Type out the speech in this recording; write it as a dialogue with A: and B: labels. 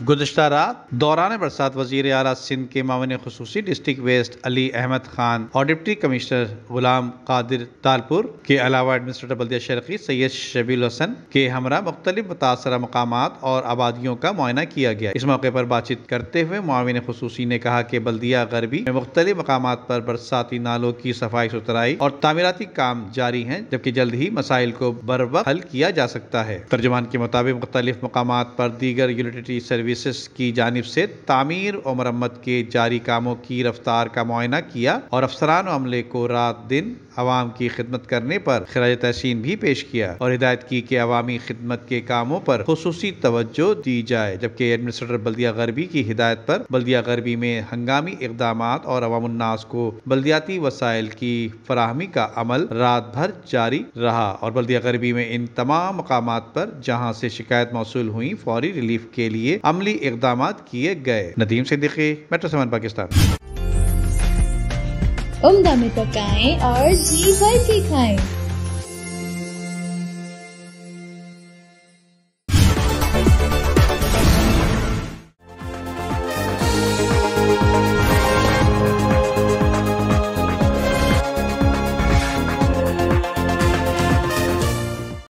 A: गुज़श्ता रात दौरान बरसात वज़ीर आला सिंध के मामले खुसूसी डिस्ट्रिक्ट वेस्ट अली अहमद खान और डिप्टी कमिश्नर गुलाम कादिर तालपुर के अलावा एडमिनिस्ट्रेटर बल्दिया शर्की सैयद शबील हसन के हमरा मुख्तलिफ मुतासरा मकामात और आबादियों का मुआयना किया गया। इस मौके पर बातचीत करते हुए मुआविन खुसूसी ने कहा कि बल्दिया गरबी में मुख्तलिफ मकामात पर बरसाती नालों की सफाई सुथराई और तामीराती काम जारी हैं, जबकि जल्द ही मसाइल को बरवक्त हल किया जा सकता है। तर्जुमान के मुताबिक मुख्तलिफ मकामात पर दीगर यूटिलिटी सर्विसेज की जानिब से तामीर और मरम्मत के जारी कामों की रफ्तार का मुआयना किया और अफसरान और अमले को रात दिन अवाम की खिदमत करने पर खिराज तहसीन भी पेश किया और हिदायत की कि अवामी खिदमत के कामों पर खुसूसी तवज्जो दी जाए। जबकि एडमिनिस्ट्रेटर बल्दिया गरबी की हिदायत पर बल्दिया गरबी में हंगामी इक़दामात और अवामुन्नास को बल्दियाती वसाइल की फराहमी का अमल रात भर जारी रहा और बल्दिया गरबी में इन तमाम मकामात पर जहाँ से शिकायत मौसूल हुई फौरी रिलीफ के लिए अमली इक़दामात किए गए। नदीम सिद्दीकी, मेट्रो 7 पाकिस्तान।
B: उम्दा में पकाएं और जी भर के खाएं।